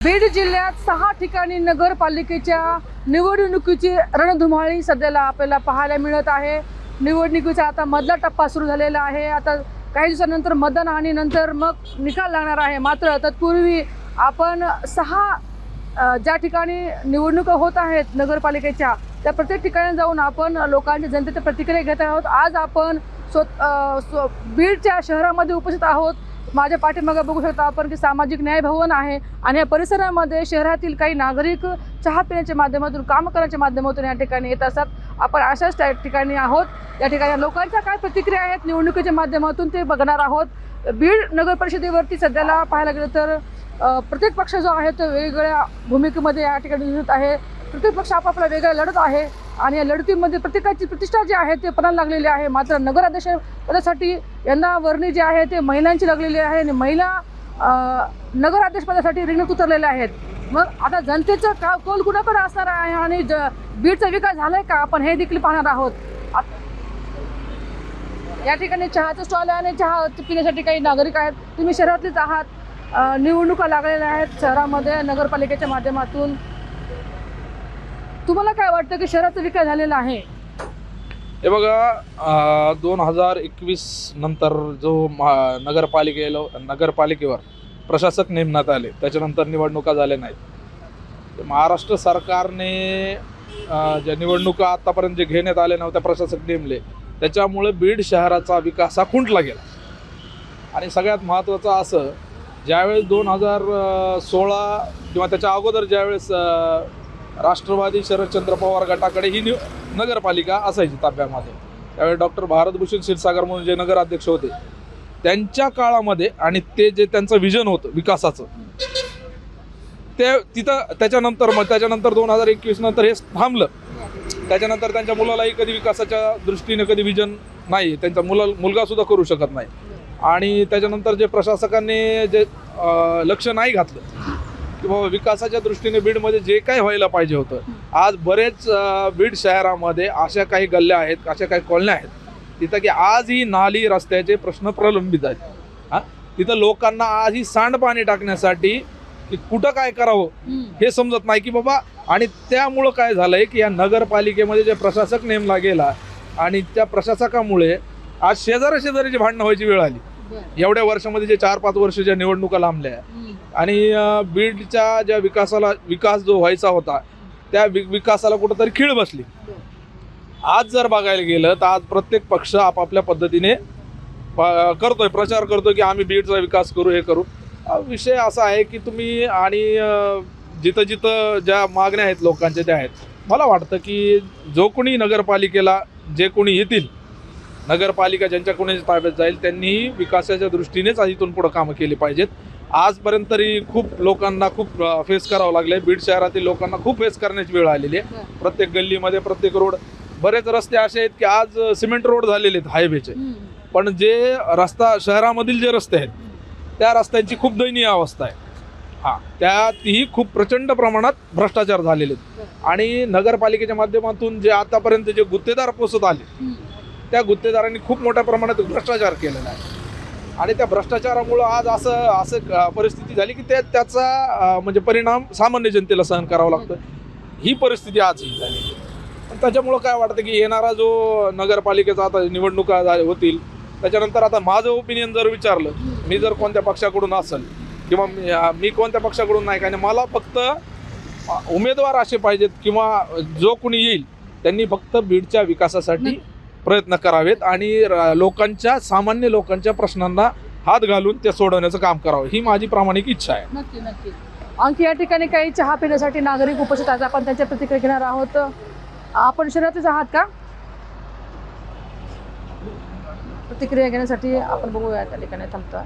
बीड जिल्ह्यात 6 ठिकाणी नगरपालिकेच्या निवडणुकीची रणधुमाळी सध्याला आपल्याला पाहायला मिळत आहे। निवडणुकीचा आता मधला टप्पा सुरू झालेला आहे। आता काही दिवसानंतर मतदान आणि नंतर मग निकाल लागणार आहे। मात्र तत्पूर्वी आपण 6 ज्या ठिकाणी निवडणुका होत आहेत नगरपालिकेच्या त्या प्रत्येक ठिकाणी जाऊन आपण लोकांच्या जनतेच्या प्रतिक्रिया घेत आहोत। आज आपण बीडच्या शहरामध्ये उपस्थित आहोत। माझ्या पाठीमागे बघू शकता आपण की सामाजिक न्याय भवन आहे आणि या परिसरामध्ये शहरातील काही नागरिक चहा पिण्याच्या माध्यमातून काम करण्याच्या माध्यमातून या ठिकाणी येत असतात। आपण अशाच ठिकाणी आहोत। या ठिकाणी लोकांच्या काय प्रतिक्रिया आहेत निवडणुकीच्या माध्यमातून ते बघणार आहोत। बीड नगर परिषदेवरती सध्याला पाहायला गेलं तर प्रत्येक पक्ष जो आहे तो वेगवेगळ्या भूमिकेमध्ये या ठिकाणी दिसत आहे। प्रत्येक पक्ष आपापला वेगळा लढत आहे आणि या लढतीमध्ये प्रत्येकाची प्रतिष्ठा जी आहे ते पणाला लागलेली आहे। मात्र नगराध्यक्ष पदासाठी यंदा वर्णी जे आहे ते महिलांची लागलेली आहे आणि महिला नगराध्यक्ष पदासाठी रिंगणात उतरलेल्या आहेत। मग आता जनतेचं कौल कुणाकडे असणार आहे आणि बीडचा विकास झालाय का आपण हे देखील पाहणार आहोत। या ठिकाणी चहाचं स्टॉल आहे आणि चहा पिण्यासाठी काही नागरिक आहेत। तुम्ही शहरातलेच आहात, निवडणुका लागलेल्या आहेत शहरामध्ये नगरपालिकेच्या माध्यमातून। तुम्हाला काय वाटतं की शहराचा विकास झालेला आहे? हे बघा 2021 नंतर जो नगरपालिकेवर प्रशासक नेमण्यात आले त्याच्यानंतर निवडणुका झाल्या नाहीत। महाराष्ट्र सरकारने ज्या निवडणुका आतापर्यंत जे घेण्यात आल्या नव्हत्या प्रशासक नेमले त्याच्यामुळे बीड शहराचा विकास हा खुंटला गेला। आणि सगळ्यात महत्त्वाचं असं ज्यावेळेस 2016 किंवा त्याच्या अगोदर ज्यावेळेस राष्ट्रवादी शरदचंद्र पवार गटाकडे ही नगरपालिका असायची ताब्यामध्ये त्यावेळेस डॉक्टर भारतभूषण क्षीरसागर म्हणून जे नगराध्यक्ष होते त्यांच्या काळामध्ये आणि ते जे त्यांचं विजन होतं विकासाचं ते तिथं त्याच्यानंतर 2021 नंतर हे थांबलं। त्याच्यानंतर त्यांच्या मुलालाही कधी विकासाच्या दृष्टीने कधी विजन नाही, त्यांचा मुलगा सुद्धा करू शकत नाही। आणि त्याच्यानंतर जे प्रशासकांनी जे लक्ष नाही घातलं की बाबा विकासाच्या दृष्टीने बीडमध्ये जे काही व्हायला पाहिजे होतं, आज बरेच बीड शहरामध्ये अशा काही गल्ल्या आहेत, अशा काही कॉलन्या आहेत तिथं की आजही नाली रस्त्याचे प्रश्न प्रलंबित आहेत। तिथं लोकांना आजही सांडपाणी टाकण्यासाठी की कुठं काय करावं हे समजत नाही की बाबा। आणि त्यामुळं काय झालंय की या नगरपालिकेमध्ये जे प्रशासक नेमला गेला आणि त्या प्रशासकामुळे आज शेजाऱ्याची भांडणं व्हायची वेळ आली। एवढ्या वर्षामध्ये जे 4-5 वर्ष ज्या निवडणुका लांबल्या आणि बीडच्या ज्या विकास जो व्हायचा होता त्या विकासाला कुठंतरी खीळ बसली। आज जर बघायला गेलं तर आज प्रत्येक पक्ष आपापल्या पद्धतीने प्रचार करतोय की आम्ही बीडचा विकास करू, हे करू। विषय असा आहे की तुम्ही आणि जिथं ज्या मागण्या आहेत लोकांच्या त्या आहेत। मला वाटतं की जो कोणी नगरपालिकेला जे कोणी येतील नगरपालिका ज्यांच्या कोणी ताब्यात जाईल त्यांनीही विकासाच्या दृष्टीनेच इथून पुढे कामं केली पाहिजेत। आजपर्यंत तरी खूप लोकांना खूप फेस करावं लागले। बीड शहरातील लोकांना खूप फेस करण्याची वेळ आलेली आहे। प्रत्येक गल्लीमध्ये प्रत्येक रोड, बरेच रस्ते असे आहेत की आज सिमेंट रोड झालेले आहेत हायवेचे, पण जे रस्ता शहरामधील जे रस्ते आहेत त्या रस्त्यांची खूप दयनीय अवस्था आहे। त्यातही खूप प्रचंड प्रमाणात भ्रष्टाचार झालेले आहेत। आणि नगरपालिकेच्या माध्यमातून जे आतापर्यंत जे गुत्तेदार पोचत आले त्या गुत्तेदारांनी खूप मोठ्या प्रमाणात भ्रष्टाचार केलेला आहे। आणि त्या भ्रष्टाचारामुळं आज असं परिस्थिती झाली की त्याचा म्हणजे परिणाम सामान्य जनतेला सहन करावं लागतं। ही परिस्थिती आज ही झाली। त्याच्यामुळं काय वाटतं की येणारा जो नगरपालिकेचा आता निवडणुका होतील त्याच्यानंतर आता माझं ओपिनियन जर विचारलं, मी जर कोणत्या पक्षाकडून असेल किंवा मी कोणत्या पक्षाकडून नाही, कारण मला फक्त उमेदवार असे पाहिजेत किंवा जो कोणी येईल त्यांनी फक्त बीडच्या विकासासाठी प्रयत्न करावेत आणि सामान्य लोकांच्या प्रश्नांना हात घालून ते सोडवण्याचं काम करावं, ही माझी प्रामाणिक इच्छा आहे। नक्की नक्की। आणखी या ठिकाणी काही चहा पिण्यासाठी नागरिक उपस्थित आहेत, आपण त्यांच्या प्रतिक्रिया घेणार आहोत। आपण शहरातच आहात का? प्रतिक्रिया घेण्यासाठी आपण बघूया त्या ठिकाणी थांबता।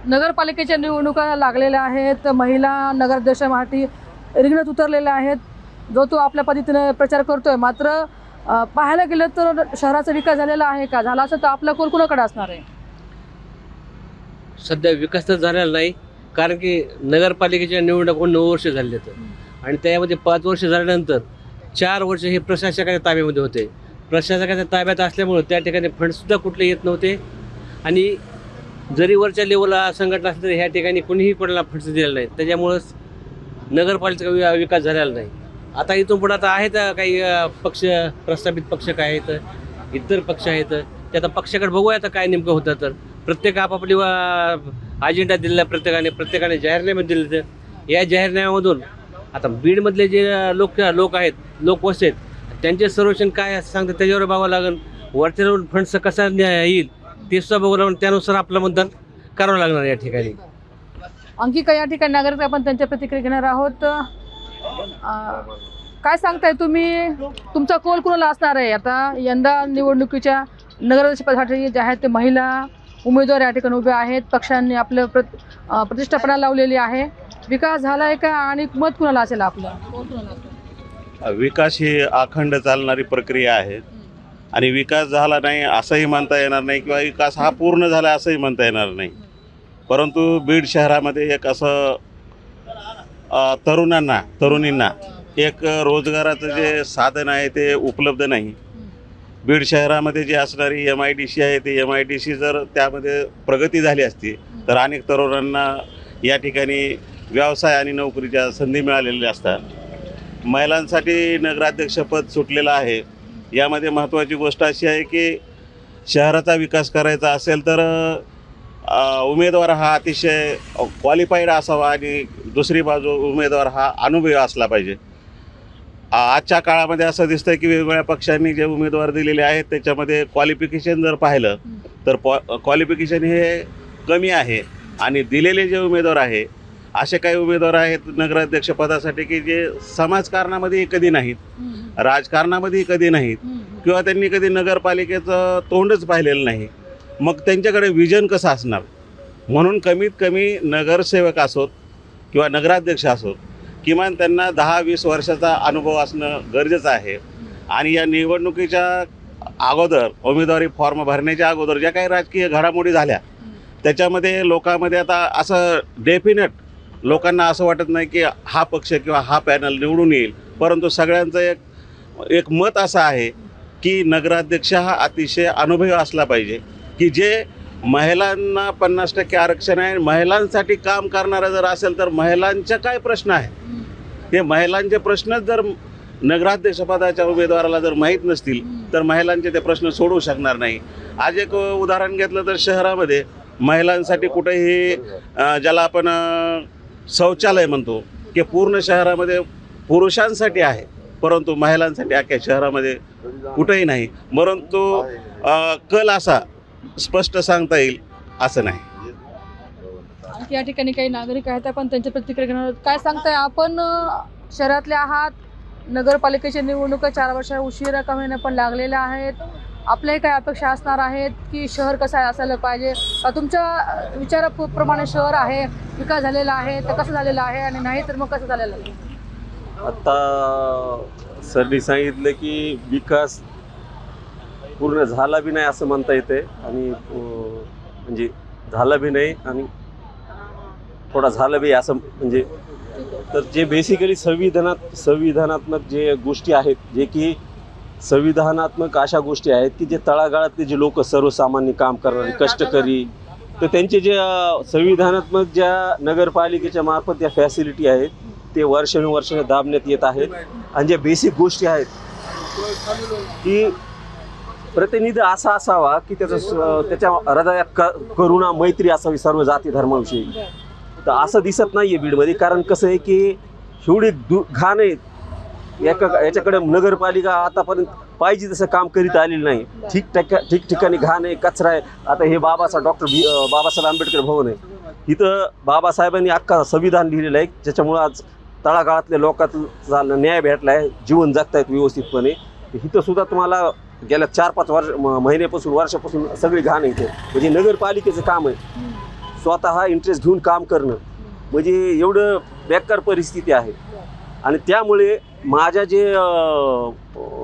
नगरपालिकेच्या निवडणुका लागलेल्या आहेत, महिला नगराध्यक्षासाठी रिंगणात उतरलेल्या आहेत। जो तो आपल्या पद्धतीने प्रचार करतोय। मात्र पाहायला गेलं तर शहराचा विकास झालेला आहे का? झाला असं तर आपला कोल कुणाकडे असणार आहे? सध्या विकास तर झालेला नाही, कारण की नगरपालिकेच्या निवडणुका 9 वर्ष झाले आणि त्यामध्ये 5 वर्ष झाल्यानंतर 4 वर्ष हे प्रशासकाच्या ताब्यामध्ये होते। प्रशासकाच्या ताब्यात असल्यामुळे त्या ठिकाणी फंडसुद्धा कुठले येत नव्हते आणि जरी वरच्या लेवलला संघटना असली तरी ह्या ठिकाणी कोणीही कोणाला फंड्स दिलेला नाही. त्याच्यामुळंच नगरपालिका विकास झालेला नाही. आता इथून पुढे आता आहेत काही पक्ष, प्रस्थापित पक्ष काय आहेत, इतर पक्ष आहेत. ते आता पक्षाकडे बघूया आता काय नेमकं होतं. तर प्रत्येक आपापली अजेंडा दिलेला प्रत्येकाने जाहीरनामे दिले. तर या जाहीरनाम्यामधून आता बीडमधले जे लोक आहेत, लोकवस्ती आहेत, त्यांचे सर्वेक्षण काय सांगतात त्याच्यावर बघावं लागेल. वरच्या फंड्स कसा येईल ते सुद्धा बघावं लागेल. त्यानुसार आपलं मतदान करावं लागणार या ठिकाणी. आणखी काही या ठिकाणी नागरिक आपण त्यांच्या प्रतिक्रिया घेणार आहोत. काय सांगताय तुम्ही, तुमचा कौल कुणाला असणार आहे? आता यंदा निवडणुकीच्या नगराध्यक्षपदासाठी जे आहेत ते महिला उमेदवार या ठिकाणी उभे आहेत. पक्षांनी आपलं प्रतिष्ठापना लावलेली आहे. विकास झाला आहे का आणि मत कुणाला असेल आपलं? कौल कुणाला असेल? विकास ही अखंड चालणारी प्रक्रिया आहे आणि विकास झाला नाही असंही म्हणता येणार नाही किंवा विकास हा पूर्ण झाला असंही म्हणता येणार नाही. परंतु बीड शहरामध्ये एक असं तरुणींना एक रोजगाराचं जे साधन आहे ते उपलब्ध नाही. बीड शहरामध्ये जी असणारी MIDC आहे ते MIDC जर त्यामध्ये प्रगती झाली असती तर अनेक तरुणांना या ठिकाणी व्यवसाय आणि नोकरीच्या संधी मिळालेल्या असतात. महिलांसाठी नगराध्यक्षपद सुटलेलं आहे. यामध्ये महत्त्वाची गोष्ट अशी आहे की शहराचा विकास करायचा असेल तर उमेदवार हा अतिशय क्वालिफाईड असावा आणि दुसरी बाजू उमेदवार हा अनुभवी असला पाहिजे. आजच्या काळामध्ये असं दिसतं की वेगवेगळ्या पक्षांनी जे उमेदवार दिलेले आहेत त्याच्यामध्ये क्वालिफिकेशन जर पाहिलं तर क्वालिफिकेशन हे कमी आहे आणि दिलेले जे उमेदवार आहे असे काही उमेदवार आहेत नगराध्यक्षपदासाठी की जे समाजकारणामध्ये कधी नाहीत, राजकारणामध्ये कधी नाहीत किंवा त्यांनी कधी नगरपालिकेचं तोंडच पाहिलेलं नाही. मग त्यांच्याकडे विजन कसं असणार? म्हणून कमीत कमी नगरसेवक असोत किंवा नगराध्यक्ष असोत किमान त्यांना 10-20 वर्षाचा अनुभव असणं गरजेचं आहे. आणि या निवडणुकीच्या अगोदर उमेदवारी फॉर्म भरण्याच्या अगोदर ज्या काही राजकीय घडामोडी झाल्या त्याच्यामध्ये लोकांमध्ये आता असं डेफिनेट लोकांना असं वाटत नाही की हा पक्ष किंवा हा पॅनल निवडून येईल. परंतु सगळ्यांचं एक मत असं आहे की नगराध्यक्ष हा अतिशय अनुभवी असला पाहिजे की जे महिलांना 50% आरक्षण आहे. महिलांसाठी काम करणारा जर असेल तर महिलांच्या काय प्रश्न आहे ते महिलांचे प्रश्नच जर नगराध्यक्षपदाच्या उमेदवाराला जर माहीत नसतील तर महिलांचे ते प्रश्न सोडवू शकणार नाही. आज एक उदाहरण घेतलं तर शहरामध्ये महिलांसाठी कुठेही ज्याला आपण शौचालय म्हणतो की पूर्ण शहरामध्ये पुरुषांसाठी आहे परंतु महिलांसाठी अख्ख्या शहरामध्ये कुठेही नाही. परंतु कल असा स्पष्ट सांगता येईल असं नाही. आणखी या ठिकाणी काही नागरिक आहेत आपण त्यांच्या प्रतिक्रिया घेणार आहोत. काय सांगताय आपण, शहरातले आहात, नगरपालिकेच्या निवडणुका 4 वर्ष उशिरा का होईना पण लागलेल्या आहेत. आपल्याही काही अपेक्षा असणार आहेत की शहर कसं असायला पाहिजे? तुमच्या विचाराप्रमाणे शहर आहे, विकास झालेला आहे तर कसं झालेला आहे आणि नाही तर मग कसं झालेलं आहे? आता सरनी सांगितलं की विकास पूर्ण झाला बी नाही असं म्हणता येते आणि म्हणजे झाला बी नाही आणि थोडा झालं बी असं म्हणजे. तर जे बेसिकली संविधानात्मक जे गोष्टी आहेत जे की संविधानात्मक अशा गोष्टी आहेत की जे तळागाळातले जे लोक सर्वसामान्य काम करणारे कष्टकरी तर त्यांचे जे संविधानात्मक ज्या नगरपालिकेच्या मार्फत ज्या फॅसिलिटी आहेत ते वर्षानुवर्ष दाबण्यात येत आहेत. आणि ज्या बेसिक गोष्टी आहेत की प्रतिनिधी असा असावा की त्याच्या हृदयात करुणा मैत्री असावी सर्व जाती धर्माविषयी. तर असं दिसत नाही आहे बीडमध्ये. कारण कसं आहे की एवढी घाण आहे याच्याकडे नगरपालिका आतापर्यंत पाहिजे तसं काम करीत आलेलं नाही. ठिकठिकाणी घाण आहे, कचरा आहे. आता हे डॉक्टर बाबासाहेब आंबेडकर भवन आहे, इथं बाबासाहेबांनी अख्खा संविधान लिहिलेलं आहे ज्याच्यामुळं आज तळागाळातल्या लोकांचा न्याय भेटला आहे, जीवन जगतायत व्यवस्थितपणे. इथं सुद्धा तुम्हाला गेल्या 4-5 वर्षापासून सगळी घाण आहे इथे. म्हणजे नगरपालिकेचं काम आहे स्वतः इंटरेस्ट घेऊन काम करणं म्हणजे एवढं बेकार परिस्थिती आहे. आणि त्यामुळे माझ्या जे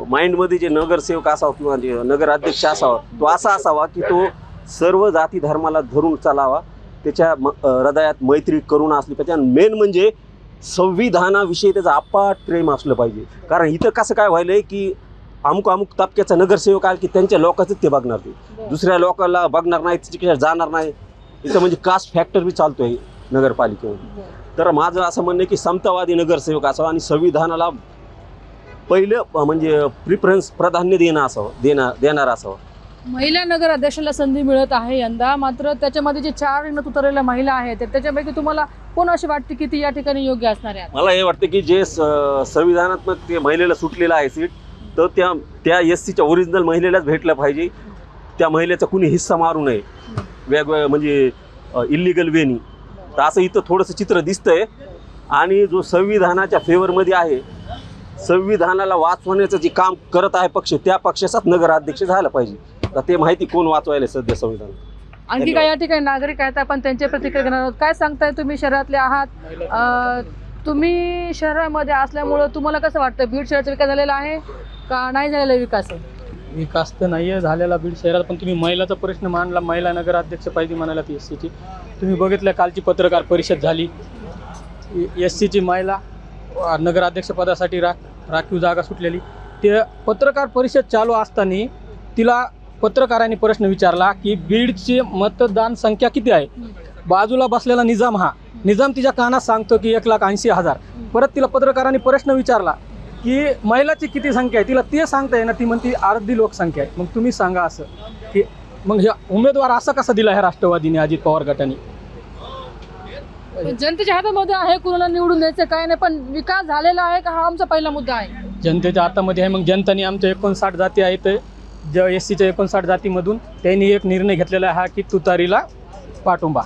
माइंडमध्ये जे नगरसेवक असावा किंवा जे नगराध्यक्ष असावा तो असा असावा की तो सर्व जाती धर्माला धरून चालावा, त्याच्या हृदयात मैत्री करुणा असली पाहिजे. आणि मेन म्हणजे संविधानाविषयी त्याचं अपाट प्रेम असलं पाहिजे. कारण इथं कसं काय व्हायलं आहे की अमुक तबक्याचा नगरसेवक आला की त्यांच्या लोकांचंच ते बघणार, ते दुसऱ्या लोकांना बघणार नाही, तिकडे जाणार नाही. इथं म्हणजे कास्ट फॅक्टर बी चालतोय नगरपालिकेमध्ये. तर माझं असं म्हणणं आहे की समतावादी नगरसेवक असावा आणि संविधानाला पहिलं म्हणजे प्रिफरन्स प्राधान्य देणार असावं. महिला नगर अध्यक्षाला संधी मिळत आहे यंदा, मात्र त्याच्यामध्ये जे 4 रिंगणात उतरलेल्या महिला आहेत त्याच्यापैकी तुम्हाला कोण अशी वाटते की ती या ठिकाणी योग्य असणार आहे? मला हे वाटतं की जे संविधानात्मक ते महिलेला सुटलेलं आहे सीट, तर त्या SCच्या ओरिजिनल महिलेलाच भेटलं पाहिजे. त्या महिलेचा कुणी हिस्सा मारू नये वेगवेगळ्या म्हणजे इलिगल वेनी. तर असं इथं थोडंसं चित्र दिसतंय. आणि जो संविधानाच्या फेवरमध्ये आहे, संविधानाला वाचवण्याचं जे काम करत आहे पक्ष, त्या पक्षाचाच नगराध्यक्ष झाला पाहिजे. तर ते माहिती कोण वाचवायला सध्या संविधान. आणखी काही या ठिकाणी नागरिक आहेत, आपण त्यांच्या प्रतिक्रिया घेणार आहोत. काय सांगताय, तुम्ही शहरातले आहात, तुम्ही शहरामध्ये असल्यामुळं तुम्हाला कसं वाटतं, बीड शहराचा विकास झालेला आहे का नाही झालेला विकास आहे? विकास तर नाही आहे झालेला बीड शहरात, पण तुम्ही महिलाचा प्रश्न मांडला, महिला नगराध्यक्ष पाहिजे म्हणाला ती SCची. तुम्ही बघितलं कालची पत्रकार परिषद झाली, SCची महिला नगराध्यक्षपदासाठी राखीव जागा सुटलेली. ते पत्रकार परिषद चालू असताना तिला पत्रकारांनी प्रश्न विचारला की बीडची मतदान संख्या किती आहे. बाजूला बसलेला निजाम तिच्या कानात सांगतो की 1,80,000. परत तिला पत्रकारांनी प्रश्न विचारला की महिलाची किती संख्या आहे, तिला ते सांगता येणार, ती म्हणती अर्धी लोकसंख्या आहे. मग तुम्ही सांगा असं की मग ह्या उमेदवार असा कसा दिला ह्या राष्ट्रवादीने, अजित पवार गटाने? जनतेच्या हातामध्ये आहे कुणाला निवडून द्यायचं काय नाही, पण विकास झालेला आहे का हा आमचा पहिला मुद्दा आहे. जनतेच्या हातामध्ये आहे. मग जनताने आमच्या 59 जाती आहेत, ज्या SCच्या 59 जातीमधून त्यांनी एक निर्णय घेतलेला आहे की तुतारीला पाठिंबा.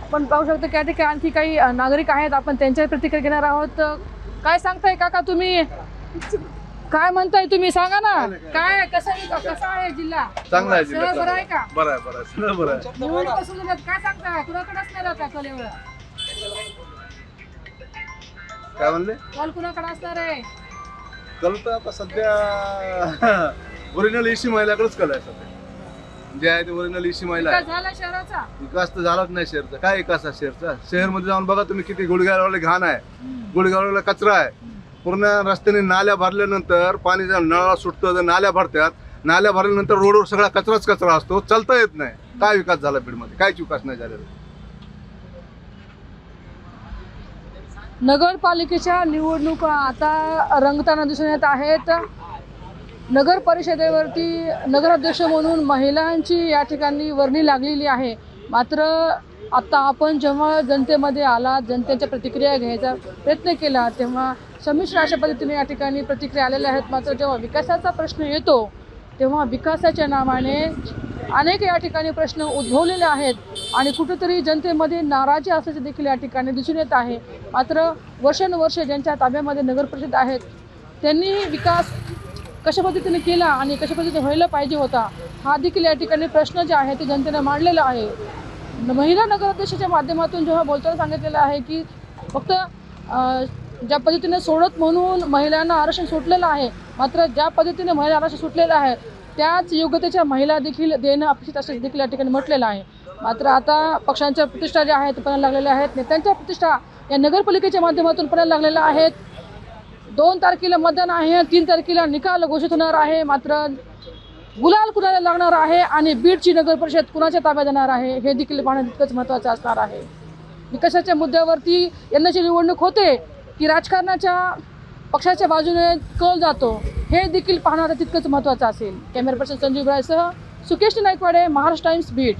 आपण पाहू शकतो की या ठिकाणी आणखी काही नागरिक आहेत, आपण त्यांच्या प्रतिक्रिया घेणार आहोत. काय सांगताय काका, तुम्ही काय म्हणताय, तुम्ही सांगा ना, काय कसा आहे जिल्हा? चांगला आहे शहर बरं आहे का? बरं आहे सगळं बरं आहे. निवडणुका सुरू झाल्यात, काय सांगताय, कुणाकडे असणार आता कल एवढा? काय म्हणले? कल कुणाकडे असणार आहे? कल तर आता सध्या ओरिजिनल EC महिलाकडेच कल आहे. सध्या जे आहे ते ओरिजिनल EC महिला आहे. विकास झाला शहराचा? विकास तर झालाच नाही शहरचा. काय विकास आहे शहरचा? शहरमध्ये जाऊन बघा तुम्ही, किती गुडघ्यावाले घाण आहे, गुडघ्यावाला कचरा आहे. पूर्ण रस्त्याने नाल्या भरल्यानंतर पाणी जर नळाला सुटतं, तर नाल्या भरतात. नाल्या भरल्यानंतर रोडवर सगळा कचरा असतो, चालता येत नाही. काय विकास झाला बीडमध्ये? काहीच विकास नाही झालेला. नगरपालिकेच्या निवडणुका आता रंगताना दिसून येत आहेत. नगर परिषदेवरती नगराध्यक्ष म्हणून महिलांची या ठिकाणी वर्णी लागलेली आहे. मात्र आता आपण जेव्हा जनतेमध्ये आला, जनतेच्या प्रतिक्रिया घ्यायचा प्रयत्न केला, तेव्हा संमिश्र अशा पद्धतीने या ठिकाणी प्रतिक्रिया आलेल्या आहेत. मात्र जेव्हा विकासाचा प्रश्न येतो, तेव्हा विकासाच्या नावाने अनेक या ठिकाणी प्रश्न उद्भवलेले आहेत आणि कुठेतरी जनतेमध्ये नाराजी असल्याचे देखील या ठिकाणी दिसून येत आहे. मात्र वर्षानुवर्षे ज्यांच्या ताब्यामध्ये नगर परिषद आहेत, त्यांनी विकास कशा पद्धतीने केला आणि कशा पद्धतीने व्हायला पाहिजे होता, हा देखील या ठिकाणी प्रश्न जे आहे ते जनतेने मांडलेला आहे. महिला नगराध्यक्षाच्या माध्यमातून जेव्हा बोलताना सांगितलेलं आहे की फक्त ज्या पद्धतीने सोडत म्हणून महिलांना आरक्षण सुटलेलं आहे, मात्र ज्या पद्धतीने महिला आरक्षण सुटलेलं आहे त्याच योग्यतेच्या महिला देखील देणं अपेक्षित असं देखील या ठिकाणी म्हटलेलं आहे. मात्र आता पक्षांच्या प्रतिष्ठा ज्या आहेत पणाला लागलेल्या आहेत, नेत्यांच्या प्रतिष्ठा या नगरपालिकेच्या माध्यमातून पणाला लागलेल्या आहेत. 2 तारखेला मतदान आहे, 3 तारखेला निकाल घोषित होणार आहे. मात्र गुलाल कुणाला लागणार आहे आणि बीडची नगर परिषद कुणाच्या ताब्यात येणार आहे हे देखील पाहणं तितकंच महत्त्वाचं असणार आहे. विकासाच्या मुद्द्यावरती यंदाची निवडणूक होते की राजकारणाच्या पक्षाच्या बाजूने कल जातो, हे देखील पाहणं तितकंच महत्त्वाचं असेल. कॅमेरा पर्सन संजीव रायसह सुकेश नाईकवाडे, महाराष्ट्र टाइम्स, बीड.